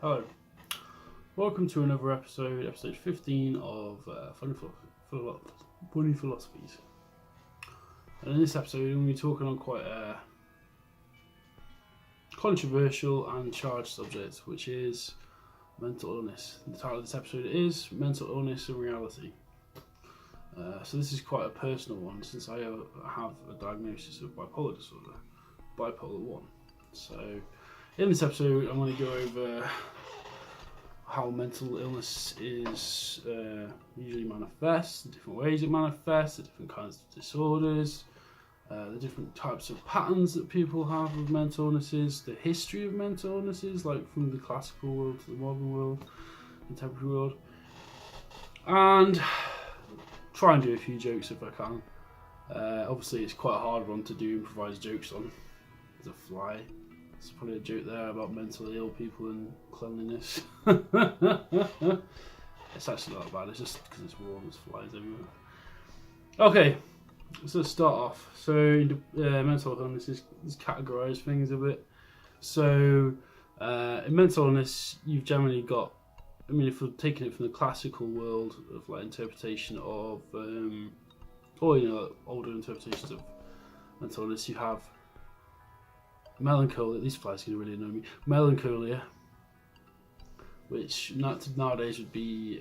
Hello, welcome to another episode 15 of Funny Philosophies. And in this episode, we're going to be talking on quite a controversial and charged subject, which is mental illness. The title of this episode is Mental Illness and Reality. So this is quite a personal one, since I have a diagnosis of bipolar disorder, bipolar 1. So in this episode, I'm going to go over how mental illness is usually manifests, the different ways it manifests, the different kinds of disorders, the different types of patterns that people have with mental illnesses, the history of mental illnesses, like from the classical world to the modern world, contemporary world, and try and do a few jokes if I can. Obviously, it's quite a hard one to do improvised jokes on. There's a fly. There's probably a joke there about mentally ill people and cleanliness. It's actually not that bad, it's just because it's warm, there's flies everywhere. Okay, so let's start off. So mental illness is categorised things a bit. So in mental illness, you've generally got, if we're taking it from the classical world of like interpretation of, or older interpretations of mental illness, you have melancholia. These flies are going to really annoy me. Melancholia, which nowadays would be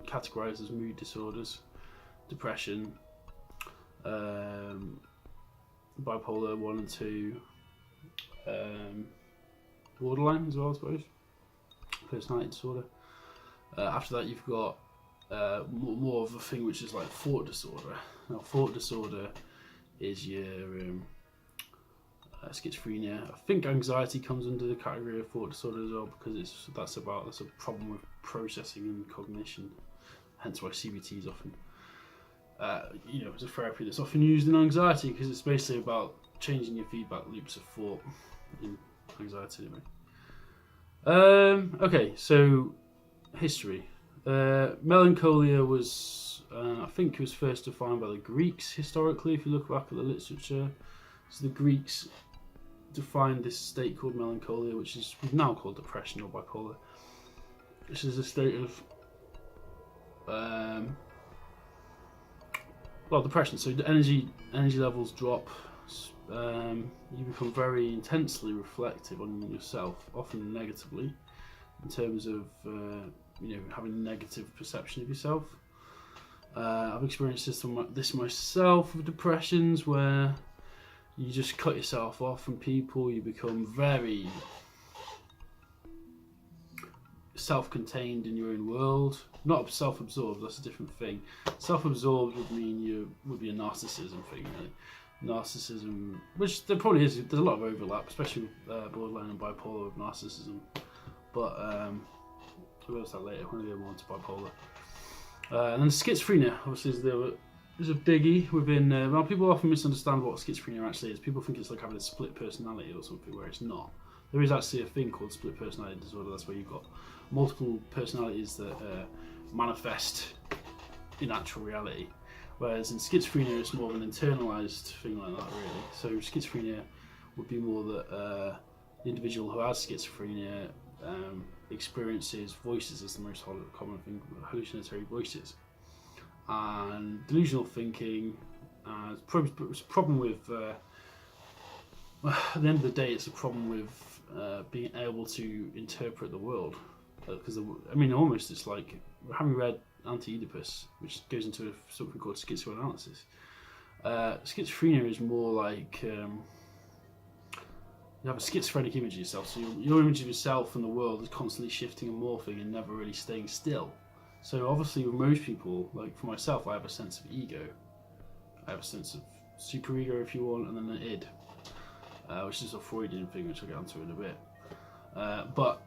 categorised as mood disorders, depression, bipolar 1 and 2, borderline as well, I suppose, personality disorder. After that, you've got more of a thing which is like thought disorder. Now, thought disorder is your schizophrenia. I think anxiety comes under the category of thought disorder as well, because that's a problem with processing and cognition. Hence why CBT is often, it's a therapy that's often used in anxiety, because it's basically about changing your feedback loops of thought in anxiety. Anyway. Okay, so history. Melancholia was, I think, it was first defined by the Greeks historically. If you look back at the literature, so the Greeks defined this state called melancholia, which is now called depression or bipolar, which is a state of depression. So the energy levels drop. You become very intensely reflective on yourself, often negatively, in terms of having a negative perception of yourself. I've experienced this myself with depressions, where you just cut yourself off from people. You become very self-contained in your own world. Not self-absorbed, that's a different thing. Self-absorbed would mean would be a narcissism thing, really. Narcissism, which there probably is, there's a lot of overlap, especially with borderline and bipolar with narcissism. But we'll go to that later when we go more into bipolar. And then schizophrenia, obviously, is a biggie within. Well, people often misunderstand what schizophrenia actually is. People think it's like having a split personality or something, where it's not. There is actually a thing called split personality disorder. That's where you've got multiple personalities that manifest in actual reality. Whereas in schizophrenia, it's more of an internalized thing like that, really. So schizophrenia would be more that the individual who has schizophrenia experiences voices as the most common thing, hallucinatory voices. And delusional thinking, it's a problem with, at the end of the day, it's a problem with being able to interpret the world. Because, almost it's like, having read Anti-Oedipus, which goes into something called schizoanalysis. Schizophrenia is more like, you have a schizophrenic image of yourself, so your image of yourself and the world is constantly shifting and morphing and never really staying still. So obviously with most people, like for myself, I have a sense of ego. I have a sense of superego, if you want, and then an id, which is a Freudian thing, which I'll get onto in a bit. But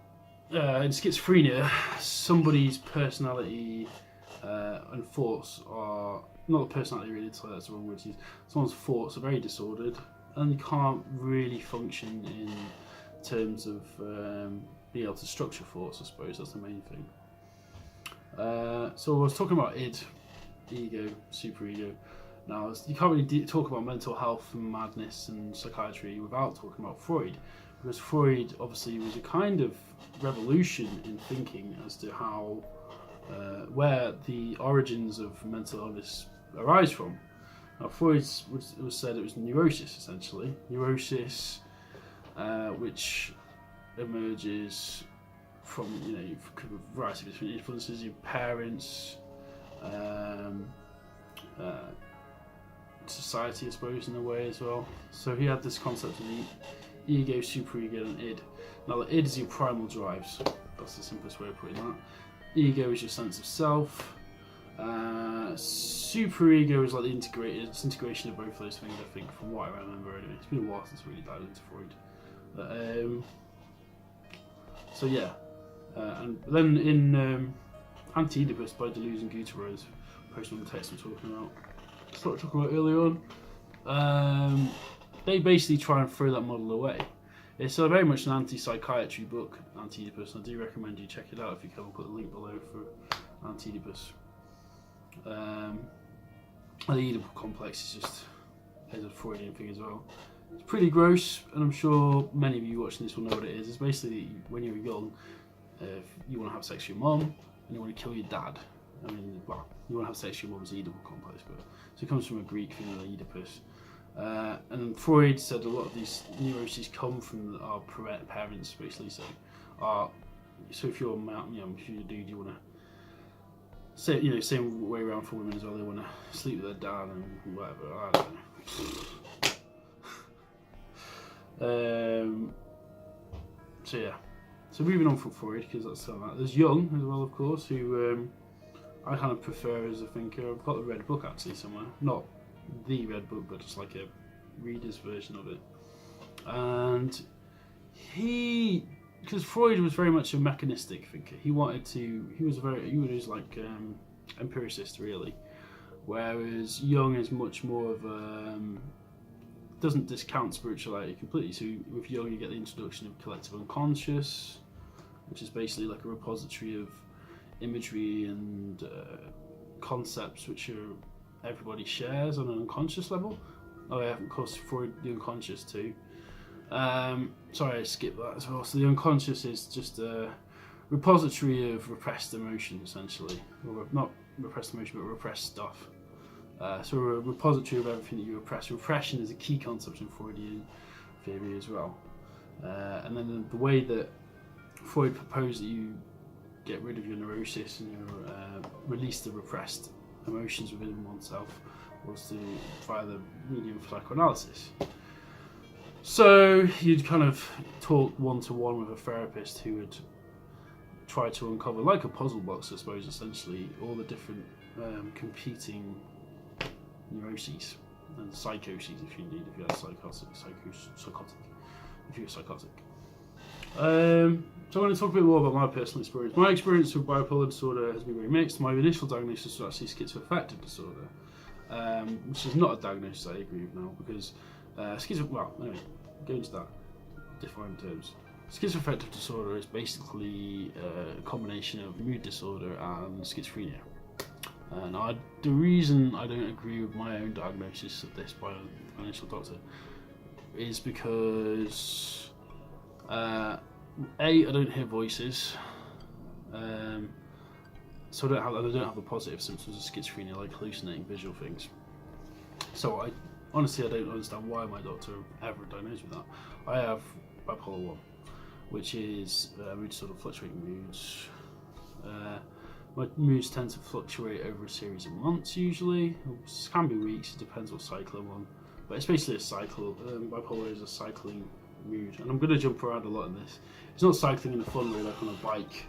in schizophrenia, somebody's personality and thoughts are, not the personality really, so that's the wrong word to use. Someone's thoughts are very disordered, and you can't really function in terms of being able to structure thoughts, I suppose. That's the main thing. So I was talking about id, ego, superego. Now, you can't really talk about mental health and madness and psychiatry without talking about Freud, because Freud obviously was a kind of revolution in thinking as to how where the origins of mental illness arise from. Now, Freud was said it was neurosis, essentially. Neurosis, which emerges from, a variety of different influences, your parents, society, I suppose, in a way as well. So he had this concept of the ego, superego, and id. Now, the id is your primal drives. That's the simplest way of putting that. Ego is your sense of self. Superego is like the integration of both those things, I think, from what I remember anyway. It's been a while since I really dived into Freud. So yeah. And then in Anti-Oedipus by Deleuze and Gutierrez, posted on the text I'm talking about, started talking about earlier on, they basically try and throw that model away. It's very much an anti-psychiatry book, Anti-Oedipus, and I do recommend you check it out if you can. I'll put a link below for Anti-Oedipus. The Oedipal complex is a Freudian thing as well. It's pretty gross, and I'm sure many of you watching this will know what it is. It's basically when you're young, you want to have sex with your mum, and you want to kill your dad. I mean, well, you want to have sex with your mum's Oedipal complex, but so it comes from a Greek thing, Oedipus. And Freud said a lot of these neuroses come from our parents, basically. So if you're a man, if you're a dude, you want to same way around for women as well. They want to sleep with their dad and whatever. I don't know. So yeah. So moving on from Freud, because that's that. There's Jung as well, of course, who I kind of prefer as a thinker. I've got the red book actually somewhere, not the red book, but just like a reader's version of it. And because Freud was very much a mechanistic thinker, he was like empiricist really, whereas Jung is much more of a doesn't discount spirituality completely. So with Jung you get the introduction of collective unconscious, which is basically like a repository of imagery and concepts which everybody shares on an unconscious level. Oh yeah, of course, Freud, the unconscious too. Sorry, I skipped that as well. So the unconscious is just a repository of repressed emotion, essentially. Or not repressed emotion, but repressed stuff. So a repository of everything that you repress. Repression is a key concept in Freudian theory as well. And then the way that Freud proposed that you get rid of your neurosis and release the repressed emotions within oneself was via the medium of psychoanalysis. So you'd kind of talk one-to-one with a therapist who would try to uncover, like a puzzle box, I suppose, essentially, all the different competing neuroses and psychoses, if you're psychotic, if you're psychotic. So I want to talk a bit more about my personal experience. My experience with bipolar disorder has been very mixed. My initial diagnosis was actually schizoaffective disorder, which is not a diagnosis I agree with now, because anyway, go into that, define terms. Schizoaffective disorder is basically a combination of mood disorder and schizophrenia. And the reason I don't agree with my own diagnosis of this by an initial doctor is because I don't hear voices, so I don't have the positive symptoms of schizophrenia, like hallucinating visual things. So I honestly don't understand why my doctor ever diagnosed with that. I have bipolar 1, which is mood disorder, fluctuating moods. My moods tend to fluctuate over a series of months usually. It can be weeks, it depends what cycle I'm on. But it's basically a cycle. Bipolar is a cycling mood. And I'm going to jump around a lot in this. It's not cycling in a fun way like on a bike.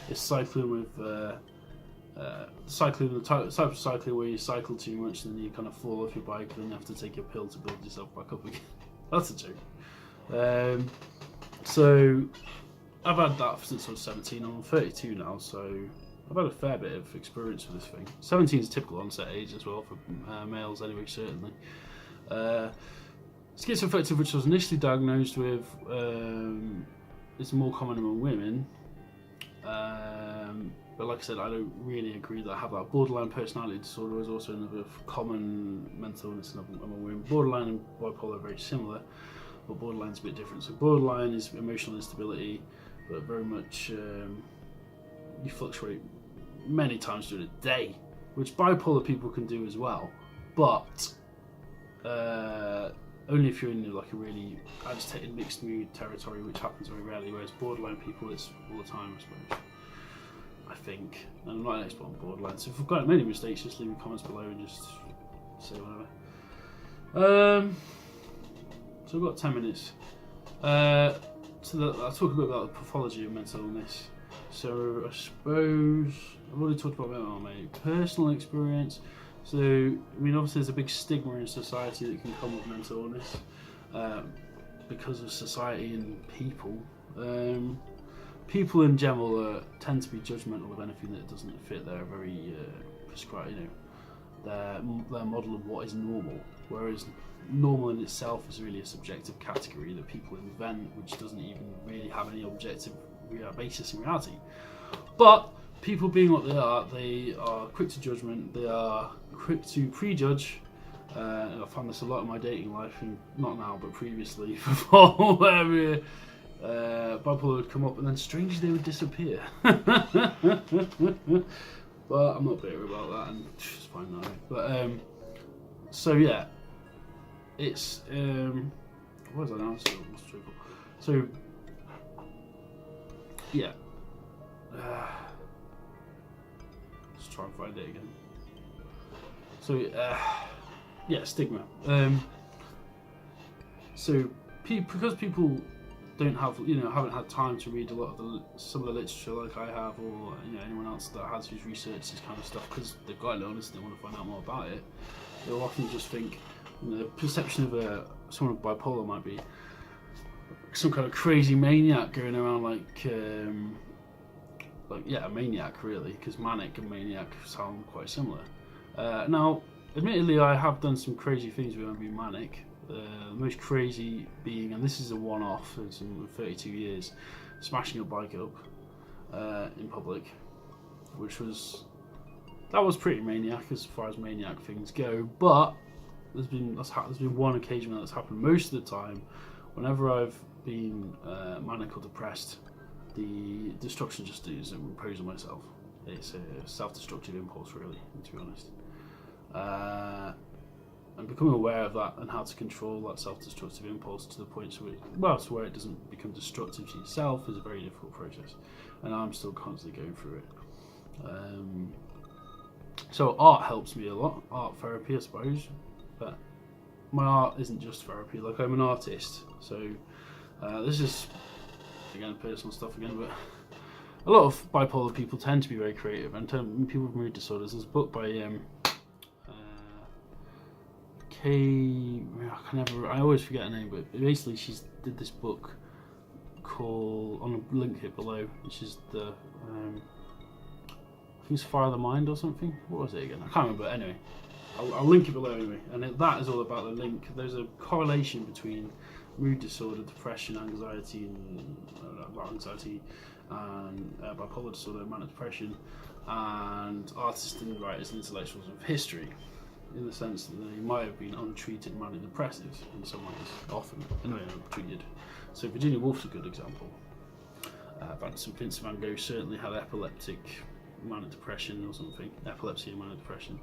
It's cycling with the type of cycling where you cycle too much and then you kind of fall off your bike and then you have to take a pill to build yourself back up again. That's a joke. So I've had that since I was 17. I'm 32 now, so I've had a fair bit of experience with this thing. 17 is a typical onset age as well for males anyway, certainly. Schizoaffective, which I was initially diagnosed with, is more common among women. But like I said, I don't really agree that I have that. Borderline personality disorder is also another common mental illness among women. Borderline and bipolar are very similar. but borderline's a bit different. So borderline is emotional instability, but very much you fluctuate many times during the day, which bipolar people can do as well, but only if you're in like a really agitated mixed mood territory, which happens very rarely, whereas borderline people, it's all the time, I suppose. I think. And I'm not an expert on borderline, so if I've got many mistakes, just leave me comments below and just say whatever. So we've got 10 minutes. I'll talk a bit about the pathology of mental illness. So I suppose I've already talked about my personal experience. So, I mean, obviously there's a big stigma in society that can come with mental illness because of society and people. People in general tend to be judgmental of anything that doesn't fit their very prescribed, their model of what is normal. Whereas normal in itself is really a subjective category that people invent, which doesn't even really have any objective basis in reality. But people being what they are quick to judgment, they are quick to prejudge. And I found this a lot in my dating life, and not now, but previously, before, where bipolar would come up and then strangely they would disappear. But I'm not bitter about that, and it's fine now. But so yeah, it's what is that now? So yeah. Let's try and find it again. So yeah, stigma. So because people don't have, haven't had time to read a lot of some of the literature like I have, or anyone else that has who's researched this kind of stuff, because they've got an illness and they want to find out more about it, they'll often just think the perception of someone with bipolar might be some kind of crazy maniac going around like a maniac really, because manic and maniac sound quite similar. Now, admittedly, I have done some crazy things when I've been manic. The most crazy being, and this is a one-off, it's in 32 years, smashing a bike up in public, that was pretty maniac as far as maniac things go. But there's been one occasion where that's happened. Most of the time, whenever I've been manic or depressed, the destruction just is imposed on myself. It's a self-destructive impulse, really, to be honest. And becoming aware of that and how to control that self-destructive impulse to the point to where it doesn't become destructive to yourself is a very difficult process, and I'm still constantly going through it. So art helps me a lot, art therapy, I suppose, but my art isn't just therapy. Like, I'm an artist, so this is again personal stuff again, but a lot of bipolar people tend to be very creative, and people with mood disorders. There's a book by I always forget her name, but basically she did this book called, on a link here below, which is the I think it's Fire the Mind or something. What was it again? I can't remember. Anyway, I'll link it below anyway. And that is all about the link. There's a correlation between mood disorder, depression, anxiety, and bipolar disorder, manic depression, and artists and writers and intellectuals of history, in the sense that they might have been untreated manic depressives in some ways, often, anyway, untreated. So Virginia Woolf's a good example. Vincent van Gogh certainly had epileptic manic depression or something, epilepsy and manic depression.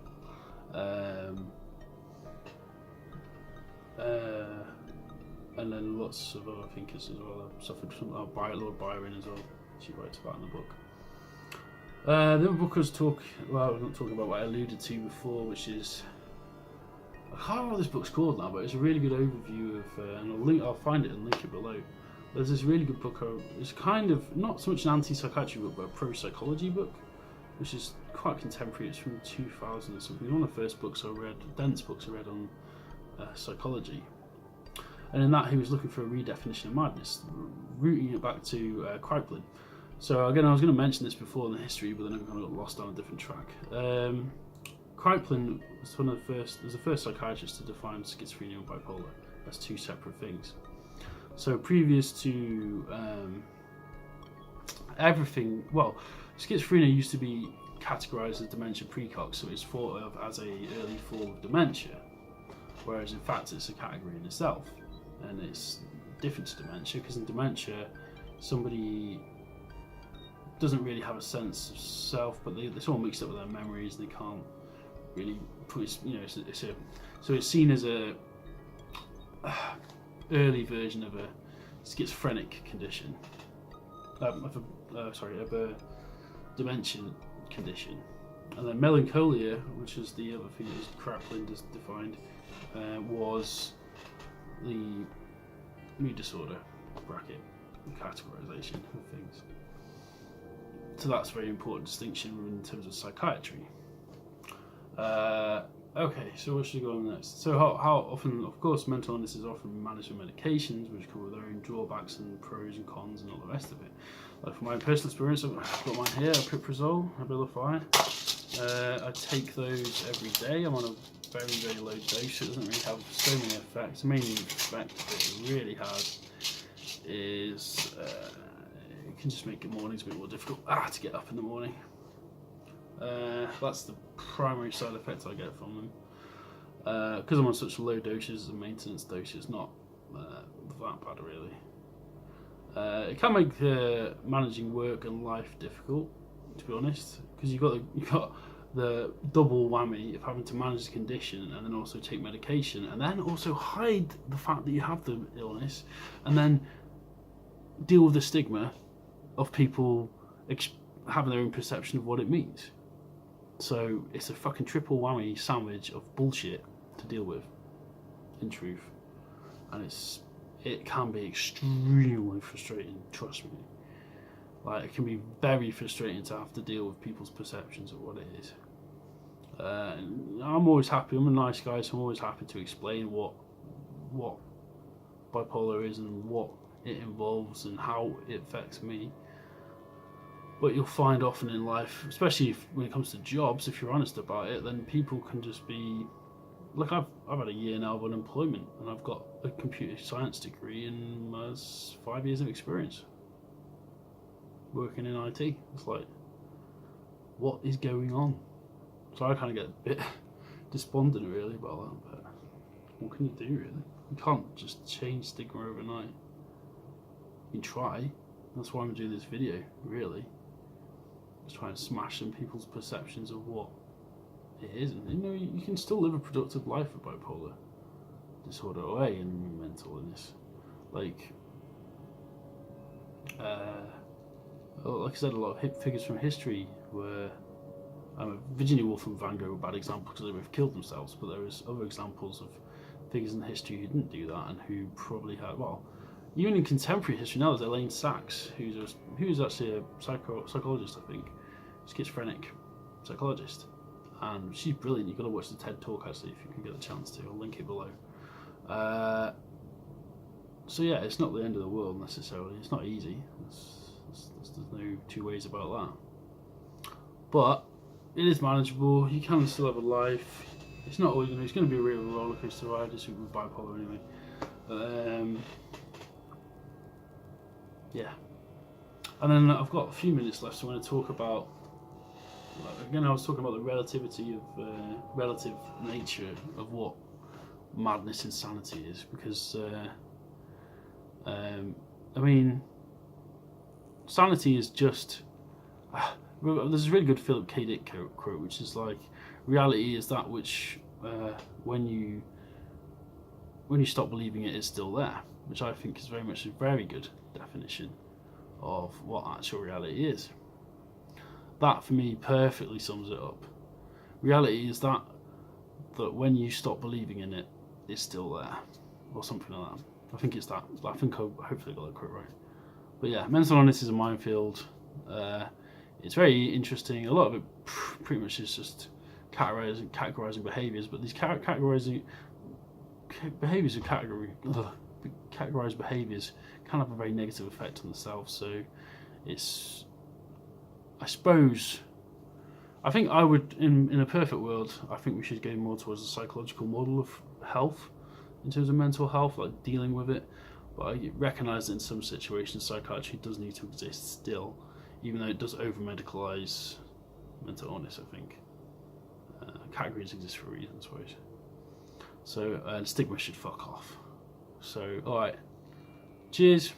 And then lots of other thinkers as well have suffered from Lord Byron as well. She writes about in the book. The other book I was not talking about what I alluded to before, which is, I can't remember what this book's called now, but it's a really good overview of, and I'll find it and link it below. There's this really good book. It's kind of not so much an anti-psychiatry book, but a pro-psychology book, which is quite contemporary. It's from 2000 or something. It's one of the first books I read, dense books I read on psychology. And in that, he was looking for a redefinition of madness, rooting it back to Kripalin. So again, I was going to mention this before in the history, but then I kind of got lost on a different track. Kripalin was the first psychiatrist to define schizophrenia and bipolar as two separate things. So previous to everything, schizophrenia used to be categorised as dementia precox, so it's thought of as a early form of dementia, whereas in fact it's a category in itself. and it's different to dementia, because in dementia somebody doesn't really have a sense of self, but it's all mixed up with their memories. They can't really put it, so it's seen as a early version of a schizophrenic condition, of a dementia condition. And then melancholia, which is the other thing that Kraepelin just defined, was the mood disorder bracket categorization of things. So that's a very important distinction in terms of psychiatry. Okay, so what should we go on next? So how often, of course, mental illness is often managed with medications, which come with their own drawbacks and pros and cons and all the rest of it. Like from my personal experience, I've got mine here, Piprazole, Abilify. I take those every day. I'm on a very, very low dose, so it doesn't really have so many effects. The main effect that it really has is it can just make the mornings a bit more difficult to get up in the morning. That's the primary side effect I get from them. Because I'm on such low doses, the maintenance dose is not that bad really. It can make managing work and life difficult, to be honest, because you've got the double whammy of having to manage the condition and then also take medication and then also hide the fact that you have the illness and then deal with the stigma of people having their own perception of what it means. So it's a fucking triple whammy sandwich of bullshit to deal with, in truth, and it can be extremely frustrating. Trust me, like it can be very frustrating to have to deal with people's perceptions of what it is. I'm always happy. I'm a nice guy, so I'm always happy to explain what bipolar is and what it involves and how it affects me. But you'll find often in life, especially when it comes to jobs, if you're honest about it, then people can just be like, I've had a year now of unemployment and I've got a computer science degree and 5 years of experience working in IT. It's like, what is going on? So I kind of get a bit despondent really about that, but what can you do really? You can't just change stigma overnight. You can try. That's why I'm doing this video, really. Just trying to smash some people's perceptions of what it is. And you can still live a productive life with bipolar disorder away and mental illness. Like I said, a lot of figures from history were Virginia Woolf and Van Gogh were a bad example because they both killed themselves, but there was other examples of figures in history who didn't do that and who probably had, even in contemporary history now, there's Elaine Sachs, who's actually a psychologist, I think, schizophrenic psychologist, and she's brilliant. You've got to watch the TED Talk actually if you can get a chance to. I'll link it below. So yeah, it's not the end of the world necessarily. It's not easy. There's no two ways about that. But it is manageable. You can still have a life. It's not always it's going to be a real roller coaster ride, just with bipolar anyway. Yeah. And then I've got a few minutes left, so I'm going to talk about, again, I was talking about the relativity of relative nature of what madness, insanity is, because I mean, sanity is just there's a really good Philip K. Dick quote, which is like, reality is that which when you stop believing it is still there, which I think is very much a very good definition of what actual reality is. That for me perfectly sums it up. Reality is that when you stop believing in it, it's still there, or something like that. I think it's that. I think I hopefully got that quote right. But yeah, mental illness is a minefield. It's very interesting. A lot of it pretty much is just categorizing behaviours, but these categorized behaviours can have a very negative effect on the self. So it's, I suppose, I think I would, in a perfect world, I think we should go more towards a psychological model of health in terms of mental health, like dealing with it. But I recognise that in some situations psychiatry does need to exist still, even though it does over-medicalise mental illness, I think. Categories exist for a reason, I suppose. So stigma should fuck off. So, all right. Cheers.